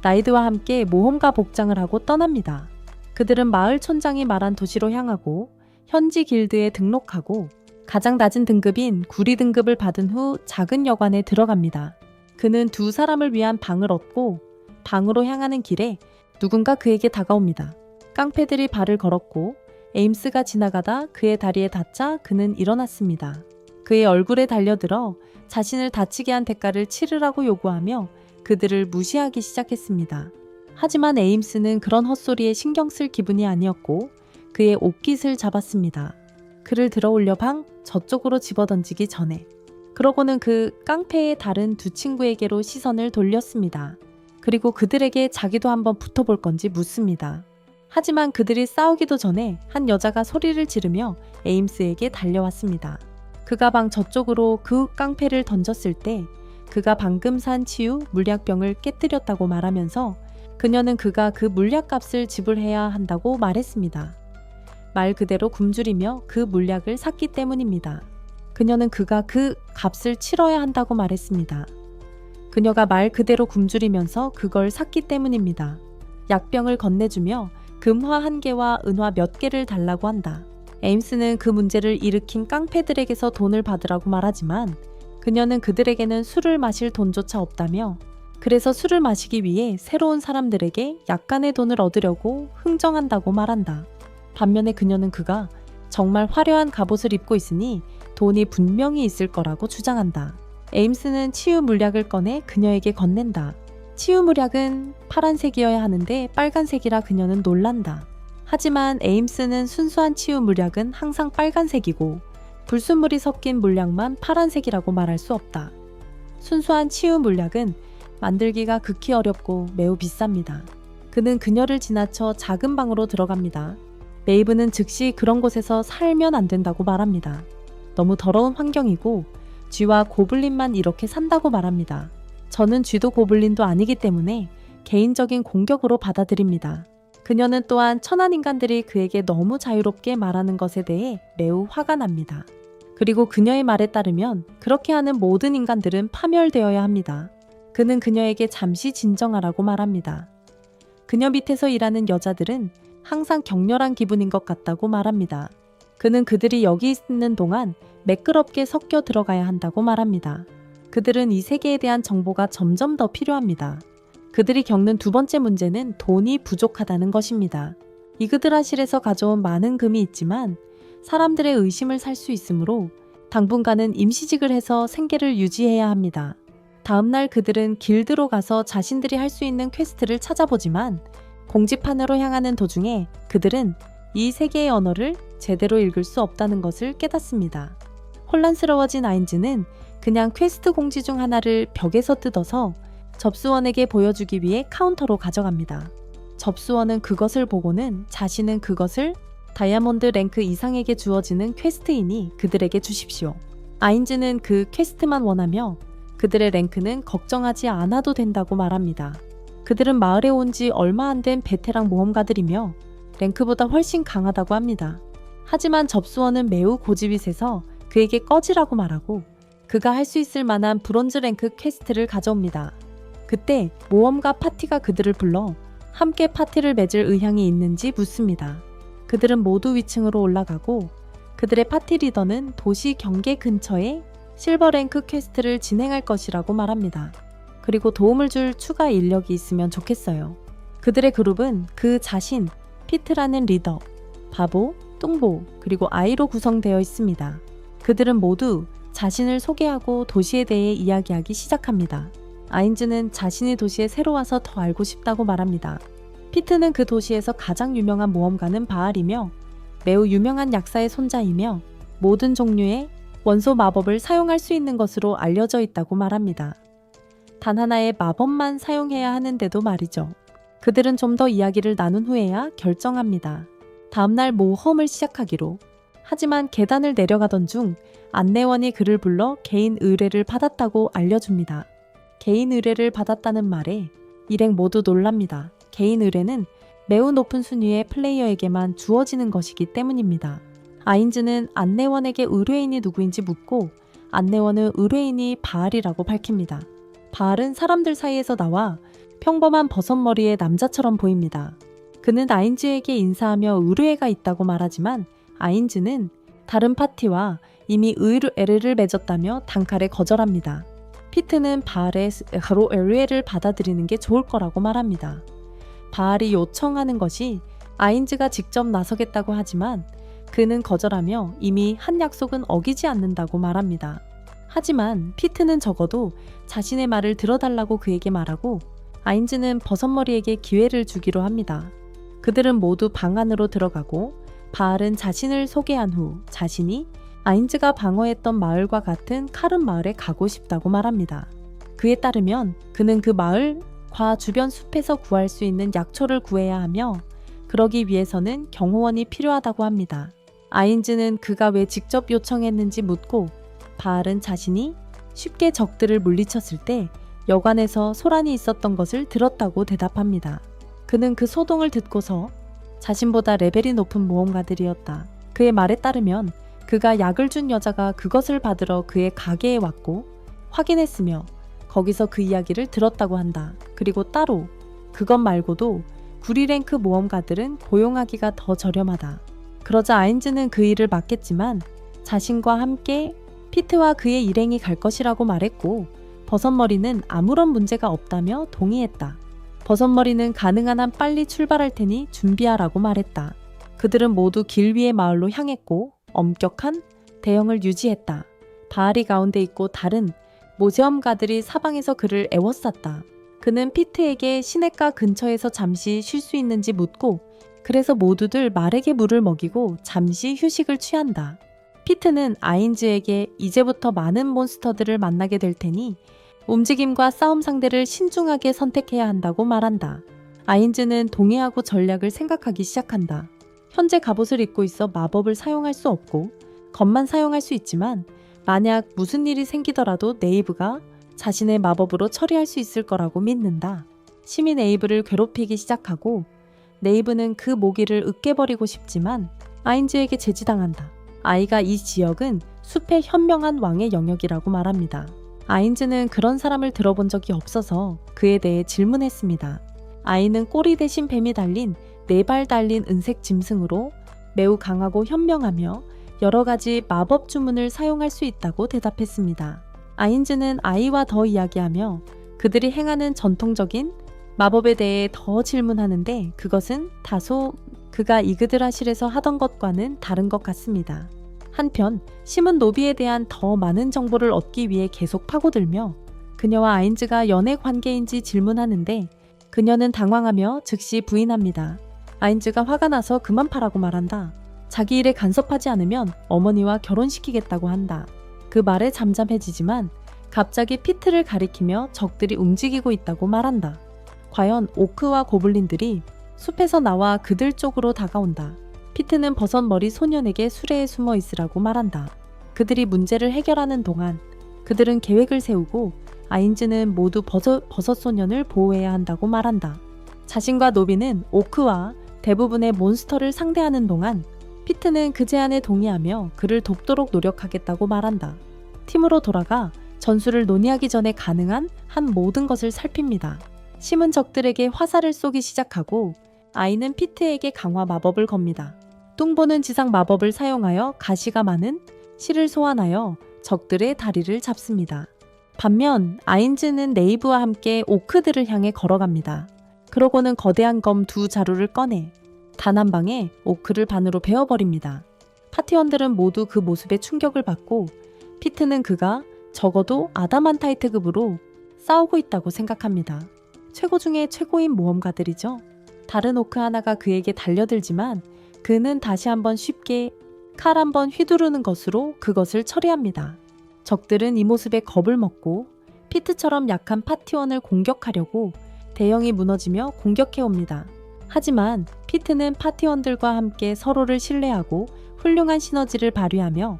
라이드와 함께 모험가 복장을 하고 떠납니다. 그들은 마을 촌장이 말한 도시로 향하고 현지 길드에 등록하고 가장 낮은 등급인 구리 등급을 받은 후 작은 여관에 들어갑니다. 그는 두 사람을 위한 방을 얻고 방으로 향하는 길에 누군가 그에게 다가옵니다. 깡패들이 발을 걸었고 에임스가 지나가다 그의 다리에 닿자 그는 일어났습니다. 그의 얼굴에 달려들어 자신을 다치게 한 대가를 치르라고 요구하며 그들을 무시하기 시작했습니다. 하지만 에임스는 그런 헛소리에 신경 쓸 기분이 아니었고 그의 옷깃을 잡았습니다. 그를 들어 올려 방 저쪽으로 집어던지기 전에 그러고는 그 깡패의 다른 두 친구에게로 시선을 돌렸습니다. 그리고 그들에게 자기도 한번 붙어볼 건지 묻습니다. 하지만 그들이 싸우기도 전에 한 여자가 소리를 지르며 에임스에게 달려왔습니다. 그가 방 저쪽으로 그 깡패를 던졌을 때 그가 방금 산 치유 물약병을 깨뜨렸다고 말하면서 그녀는 그가 그 물약값을 지불해야 한다고 말했습니다. 말 그대로 굶주리며 그 물약을 샀기 때문입니다. 그녀는 그가 그 값을 치러야 한다고 말했습니다. 그녀가 말 그대로 굶주리면서 그걸 샀기 때문입니다. 약병을 건네주며 금화 1개와 은화 몇 개를 달라고 한다. 에임스는 그 문제를 일으킨 깡패들에게서 돈을 받으라고 말하지만 그녀는 그들에게는 술을 마실 돈조차 없다며 그래서 술을 마시기 위해 새로운 사람들에게 약간의 돈을 얻으려고 흥정한다고 말한다. 반면에 그녀는 그가 정말 화려한 갑옷을 입고 있으니 돈이 분명히 있을 거라고 주장한다. 에임스는 치유 물약을 꺼내 그녀에게 건넨다. 치유 물약은 파란색이어야 하는데 빨간색이라 그녀는 놀란다. 하지만 에임스는 순수한 치유 물약은 항상 빨간색이고 불순물이 섞인 물약만 파란색이라고 말할 수 없다. 순수한 치유 물약은 만들기가 극히 어렵고 매우 비쌉니다. 그는 그녀를 지나쳐 작은 방으로 들어갑니다. 메이브는 즉시 그런 곳에서 살면 안 된다고 말합니다. 너무 더러운 환경이고 쥐와 고블린만 이렇게 산다고 말합니다. 저는 쥐도 고블린도 아니기 때문에 개인적인 공격으로 받아들입니다. 그녀는 또한 천한 인간들이 그에게 너무 자유롭게 말하는 것에 대해 매우 화가 납니다. 그리고 그녀의 말에 따르면 그렇게 하는 모든 인간들은 파멸되어야 합니다. 그는 그녀에게 잠시 진정하라고 말합니다. 그녀 밑에서 일하는 여자들은 항상 격렬한 기분인 것 같다고 말합니다. 그는 그들이 여기 있는 동안 매끄럽게 섞여 들어가야 한다고 말합니다. 그들은 이 세계에 대한 정보가 점점 더 필요합니다. 그들이 겪는 두 번째 문제는 돈이 부족하다는 것입니다. 이그드라실에서 가져온 많은 금이 있지만 사람들의 의심을 살 수 있으므로 당분간은 임시직을 해서 생계를 유지해야 합니다. 다음날 그들은 길드로 가서 자신들이 할 수 있는 퀘스트를 찾아보지만 공지판으로 향하는 도중에 그들은 이 세계의 언어를 제대로 읽을 수 없다는 것을 깨닫습니다. 혼란스러워진 아인즈는 그냥 퀘스트 공지 중 하나를 벽에서 뜯어서 접수원에게 보여주기 위해 카운터로 가져갑니다. 접수원은 그것을 보고는 자신은 그것을 다이아몬드 랭크 이상에게 주어지는 퀘스트이니 그들에게 주십시오. 아인즈는 그 퀘스트만 원하며 그들의 랭크는 걱정하지 않아도 된다고 말합니다. 그들은 마을에 온 지 얼마 안 된 베테랑 모험가들이며 랭크보다 훨씬 강하다고 합니다. 하지만 접수원은 매우 고집이 세서 그에게 꺼지라고 말하고 그가 할 수 있을 만한 브론즈 랭크 퀘스트를 가져옵니다. 그때 모험가 파티가 그들을 불러 함께 파티를 맺을 의향이 있는지 묻습니다. 그들은 모두 위층으로 올라가고 그들의 파티 리더는 도시 경계 근처에 실버 랭크 퀘스트를 진행할 것이라고 말합니다. 그리고 도움을 줄 추가 인력이 있으면 좋겠어요. 그들의 그룹은 그 자신, 피트라는 리더, 바보, 뚱보, 그리고 아이로 구성되어 있습니다. 그들은 모두 자신을 소개하고 도시에 대해 이야기하기 시작합니다. 아인즈는 자신이 도시에 새로 와서 더 알고 싶다고 말합니다. 피트는 그 도시에서 가장 유명한 모험가는 바알이며 매우 유명한 약사의 손자이며 모든 종류의 원소 마법을 사용할 수 있는 것으로 알려져 있다고 말합니다. 단 하나의 마법만 사용해야 하는데도 말이죠. 그들은 좀 더 이야기를 나눈 후에야 결정합니다. 다음날 모험을 시작하기로. 하지만 계단을 내려가던 중 안내원이 그를 불러 개인 의뢰를 받았다고 알려줍니다. 개인 의뢰를 받았다는 말에 일행 모두 놀랍니다. 개인 의뢰는 매우 높은 순위의 플레이어에게만 주어지는 것이기 때문입니다. 아인즈는 안내원에게 의뢰인이 누구인지 묻고 안내원은 의뢰인이 바알이라고 밝힙니다. 바알은 사람들 사이에서 나와 평범한 버섯머리의 남자처럼 보입니다. 그는 아인즈에게 인사하며 의뢰가 있다고 말하지만 아인즈는 다른 파티와 이미 의뢰를 맺었다며 단칼에 거절합니다. 피트는 바알의 의뢰를 받아들이는 게 좋을 거라고 말합니다. 바알이 요청하는 것이 아인즈가 직접 나서겠다고 하지만 그는 거절하며 이미 한 약속은 어기지 않는다고 말합니다. 하지만 피트는 적어도 자신의 말을 들어달라고 그에게 말하고 아인즈는 버섯머리에게 기회를 주기로 합니다. 그들은 모두 방 안으로 들어가고 바알은 자신을 소개한 후 자신이 아인즈가 방어했던 마을과 같은 카른 마을에 가고 싶다고 말합니다. 그에 따르면 그는 그 마을과 주변 숲에서 구할 수 있는 약초를 구해야 하며 그러기 위해서는 경호원이 필요하다고 합니다. 아인즈는 그가 왜 직접 요청했는지 묻고 바알은 자신이 쉽게 적들을 물리쳤을 때 여관에서 소란이 있었던 것을 들었다고 대답합니다. 그는 그 소동을 듣고서 자신보다 레벨이 높은 모험가들이었다. 그의 말에 따르면 그가 약을 준 여자가 그것을 받으러 그의 가게에 왔고 확인했으며 거기서 그 이야기를 들었다고 한다. 그리고 따로 그것 말고도 구리랭크 모험가들은 고용하기가 더 저렴하다. 그러자 아인즈는 그 일을 맡겠지만 자신과 함께 피트와 그의 일행이 갈 것이라고 말했고 버섯머리는 아무런 문제가 없다며 동의했다. 버섯머리는 가능한 한 빨리 출발할 테니 준비하라고 말했다. 그들은 모두 길 위의 마을로 향했고 엄격한 대형을 유지했다. 바알이 가운데 있고 다른 모험가들이 사방에서 그를 애워쌌다. 그는 피트에게 시냇가 근처에서 잠시 쉴 수 있는지 묻고 그래서 모두들 말에게 물을 먹이고 잠시 휴식을 취한다. 피트는 아인즈에게 이제부터 많은 몬스터들을 만나게 될 테니 움직임과 싸움 상대를 신중하게 선택해야 한다고 말한다. 아인즈는 동의하고 전략을 생각하기 시작한다. 현재 갑옷을 입고 있어 마법을 사용할 수 없고 검만 사용할 수 있지만 만약 무슨 일이 생기더라도 네이브가 자신의 마법으로 처리할 수 있을 거라고 믿는다. 시민 네이브를 괴롭히기 시작하고 네이브는 그 모기를 으깨버리고 싶지만 아인즈에게 제지당한다. 아이가 이 지역은 숲의 현명한 왕의 영역이라고 말합니다. 아인즈는 그런 사람을 들어본 적이 없어서 그에 대해 질문했습니다. 아이는 꼬리 대신 뱀이 달린 4발 달린 은색 짐승으로 매우 강하고 현명하며 여러 가지 마법 주문을 사용할 수 있다고 대답했습니다. 아인즈는 아이와 더 이야기하며 그들이 행하는 전통적인 마법에 대해 더 질문하는데 그것은 다소 그가 이그드라실에서 하던 것과는 다른 것 같습니다. 한편 심은 노비에 대한 더 많은 정보를 얻기 위해 계속 파고들며 그녀와 아인즈가 연애 관계인지 질문하는데 그녀는 당황하며 즉시 부인합니다. 아인즈가 화가 나서 그만 파라고 말한다. 자기 일에 간섭하지 않으면 어머니와 결혼시키겠다고 한다. 그 말에 잠잠해지지만 갑자기 피트를 가리키며 적들이 움직이고 있다고 말한다. 과연 오크와 고블린들이 숲에서 나와 그들 쪽으로 다가온다. 피트는 버섯머리 소년에게 수레에 숨어 있으라고 말한다. 그들이 문제를 해결하는 동안 그들은 계획을 세우고 아인즈는 모두 버섯 소년을 보호해야 한다고 말한다. 자신과 노비는 오크와 대부분의 몬스터를 상대하는 동안 피트는 그 제안에 동의하며 그를 돕도록 노력하겠다고 말한다. 팀으로 돌아가 전술을 논의하기 전에 가능한 한 모든 것을 살핍니다. 심은 적들에게 화살을 쏘기 시작하고 아이는 피트에게 강화 마법을 겁니다. 뚱보는 지상 마법을 사용하여 가시가 많은 실을 소환하여 적들의 다리를 잡습니다. 반면 아인즈는 네이브와 함께 오크들을 향해 걸어갑니다. 그러고는 거대한 검 2자루를 꺼내 단 한 방에 오크를 반으로 베어버립니다. 파티원들은 모두 그 모습에 충격을 받고 피트는 그가 적어도 아담한타이트급으로 싸우고 있다고 생각합니다. 최고 중에 최고인 모험가들이죠. 다른 오크 하나가 그에게 달려들지만 그는 다시 한번 쉽게 칼 한번 휘두르는 것으로 그것을 처리합니다. 적들은 이 모습에 겁을 먹고 피트처럼 약한 파티원을 공격하려고 대형이 무너지며 공격해옵니다. 하지만 피트는 파티원들과 함께 서로를 신뢰하고 훌륭한 시너지를 발휘하며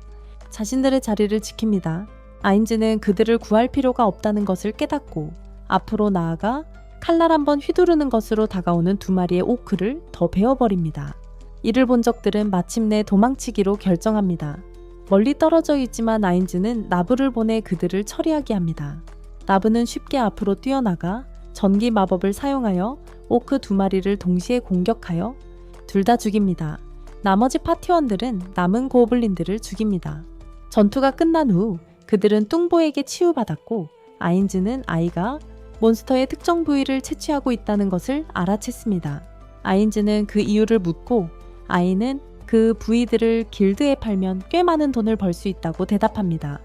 자신들의 자리를 지킵니다. 아인즈는 그들을 구할 필요가 없다는 것을 깨닫고 앞으로 나아가 칼날 한번 휘두르는 것으로 다가오는 2마리의 오크를 더 베어버립니다. 이를 본 적들은 마침내 도망치기로 결정합니다. 멀리 떨어져 있지만 아인즈는 나브를 보내 그들을 처리하게 합니다. 나브는 쉽게 앞으로 뛰어나가 전기 마법을 사용하여 오크 2마리를 동시에 공격하여 둘 다 죽입니다. 나머지 파티원들은 남은 고블린들을 죽입니다. 전투가 끝난 후 그들은 뚱보에게 치유받았고 아인즈는 아이가 몬스터의 특정 부위를 채취하고 있다는 것을 알아챘습니다. 아인즈는 그 이유를 묻고 아이는 그 부위들을 길드에 팔면 꽤 많은 돈을 벌 수 있다고 대답합니다.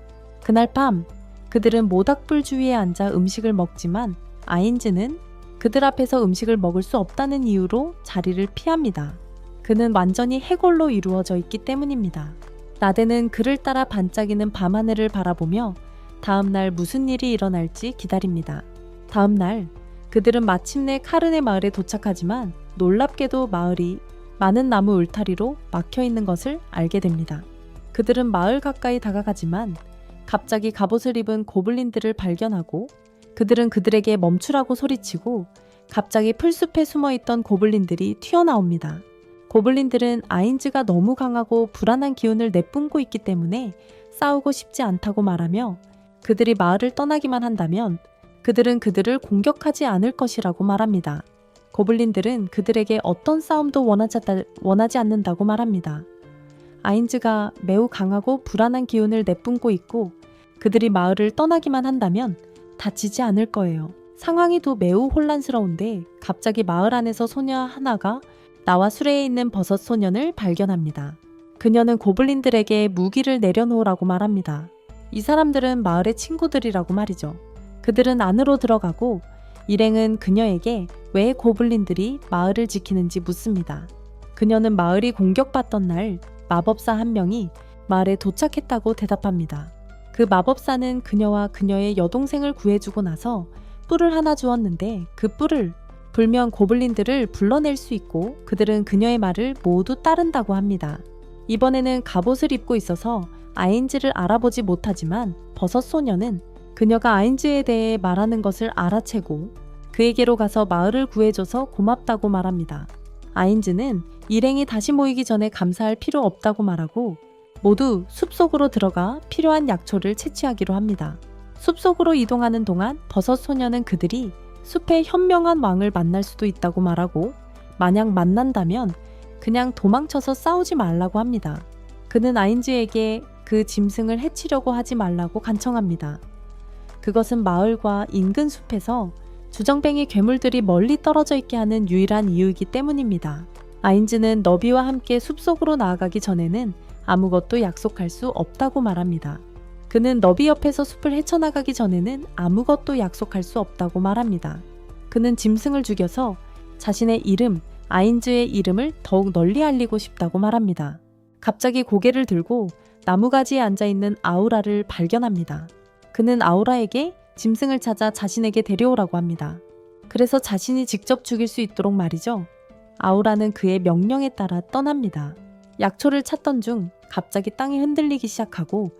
그날 밤 그들은 모닥불 주위에 앉아 음식을 먹지만 아인즈는 그들 앞에서 음식을 먹을 수 없다는 이유로 자리를 피합니다. 그는 완전히 해골로 이루어져 있기 때문입니다. 나데는 그를 따라 반짝이는 밤하늘을 바라보며 다음날 무슨 일이 일어날지 기다립니다. 다음날 그들은 마침내 카르네 마을에 도착하지만 놀랍게도 마을이 많은 나무 울타리로 막혀있는 것을 알게 됩니다. 그들은 마을 가까이 다가가지만 갑자기 갑옷을 입은 고블린들을 발견하고 그들은 그들에게 멈추라고 소리치고 갑자기 풀숲에 숨어있던 고블린들이 튀어나옵니다. 고블린들은 아인즈가 너무 강하고 불안한 기운을 내뿜고 있기 때문에 싸우고 싶지 않다고 말하며 그들이 마을을 떠나기만 한다면 그들은 그들을 공격하지 않을 것이라고 말합니다. 고블린들은 그들에게 어떤 싸움도 원하지 않는다고 말합니다. 아인즈가 매우 강하고 불안한 기운을 내뿜고 있고 그들이 마을을 떠나기만 한다면 다치지 않을 거예요. 상황이 또 매우 혼란스러운데 갑자기 마을 안에서 소녀 하나가 나와 수레에 있는 버섯 소년을 발견합니다. 그녀는 고블린들에게 무기를 내려놓으라고 말합니다. 이 사람들은 마을의 친구들이라고 말이죠. 그들은 안으로 들어가고 일행은 그녀에게 왜 고블린들이 마을을 지키는지 묻습니다. 그녀는 마을이 공격받던 날 마법사 한 명이 마을에 도착했다고 대답합니다. 그 마법사는 그녀와 그녀의 여동생을 구해주고 나서 뿔을 하나 주었는데 그 뿔을 불면 고블린들을 불러낼 수 있고 그들은 그녀의 말을 모두 따른다고 합니다. 이번에는 갑옷을 입고 있어서 아인즈를 알아보지 못하지만 버섯 소녀는 그녀가 아인즈에 대해 말하는 것을 알아채고 그에게로 가서 마을을 구해줘서 고맙다고 말합니다. 아인즈는 일행이 다시 모이기 전에 감사할 필요 없다고 말하고 모두 숲속으로 들어가 필요한 약초를 채취하기로 합니다. 숲속으로 이동하는 동안 버섯 소녀는 그들이 숲의 현명한 왕을 만날 수도 있다고 말하고 만약 만난다면 그냥 도망쳐서 싸우지 말라고 합니다. 그는 아인즈에게 그 짐승을 해치려고 하지 말라고 간청합니다. 그것은 마을과 인근 숲에서 주정뱅이 괴물들이 멀리 떨어져 있게 하는 유일한 이유이기 때문입니다. 아인즈는 너비와 함께 숲속으로 나아가기 전에는 아무것도 약속할 수 없다고 말합니다. 그는 너비 옆에서 숲을 헤쳐나가기 전에는 아무것도 약속할 수 없다고 말합니다. 그는 짐승을 죽여서 자신의 이름, 아인즈의 이름을 더욱 널리 알리고 싶다고 말합니다. 갑자기 고개를 들고 나무가지에 앉아있는 아우라를 발견합니다. 그는 아우라에게 짐승을 찾아 자신에게 데려오라고 합니다. 그래서 자신이 직접 죽일 수 있도록 말이죠. 아우라는 그의 명령에 따라 떠납니다. 약초를 찾던 중 갑자기 땅이 흔들리기 시작하고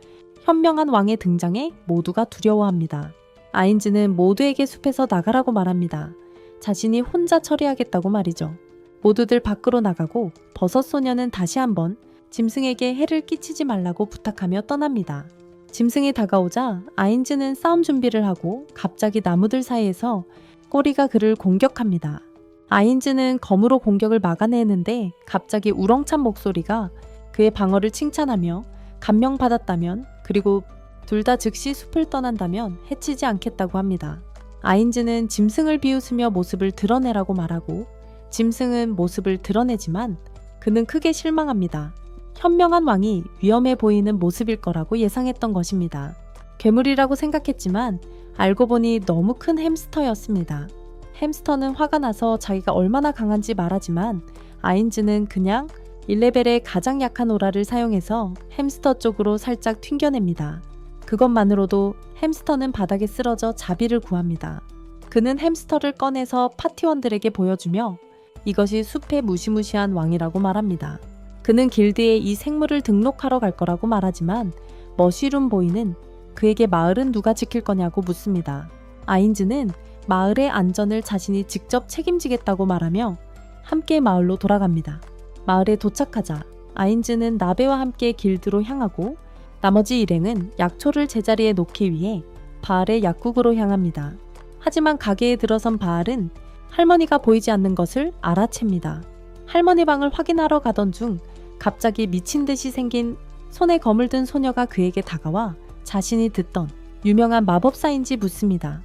현명한 왕의 등장에 모두가 두려워합니다. 아인즈는 모두에게 숲에서 나가라고 말합니다. 자신이 혼자 처리하겠다고 말이죠. 모두들 밖으로 나가고 버섯 소녀는 다시 한번 짐승에게 해를 끼치지 말라고 부탁하며 떠납니다. 짐승이 다가오자 아인즈는 싸움 준비를 하고 갑자기 나무들 사이에서 꼬리가 그를 공격합니다. 아인즈는 검으로 공격을 막아내는데 갑자기 우렁찬 목소리가 그의 방어를 칭찬하며 감명받았다면 그리고 둘 다 즉시 숲을 떠난다면 해치지 않겠다고 합니다. 아인즈는 짐승을 비웃으며 모습을 드러내라고 말하고 짐승은 모습을 드러내지만 그는 크게 실망합니다. 현명한 왕이 위험해 보이는 모습일 거라고 예상했던 것입니다. 괴물이라고 생각했지만 알고 보니 너무 큰 햄스터였습니다. 햄스터는 화가 나서 자기가 얼마나 강한지 말하지만 아인즈는 그냥 1레벨의 가장 약한 오라를 사용해서 햄스터 쪽으로 살짝 튕겨냅니다. 그것만으로도 햄스터는 바닥에 쓰러져 자비를 구합니다. 그는 햄스터를 꺼내서 파티원들에게 보여주며 이것이 숲의 무시무시한 왕이라고 말합니다. 그는 길드에 이 생물을 등록하러 갈 거라고 말하지만 머쉬룸 보이는 그에게 마을은 누가 지킬 거냐고 묻습니다. 아인즈는 마을의 안전을 자신이 직접 책임지겠다고 말하며 함께 마을로 돌아갑니다. 마을에 도착하자 아인즈는 나베와 함께 길드로 향하고 나머지 일행은 약초를 제자리에 놓기 위해 바알의 약국으로 향합니다. 하지만 가게에 들어선 바알은 할머니가 보이지 않는 것을 알아챕니다. 할머니 방을 확인하러 가던 중 갑자기 미친 듯이 생긴 손에 검을 든 소녀가 그에게 다가와 자신이 듣던 유명한 마법사인지 묻습니다.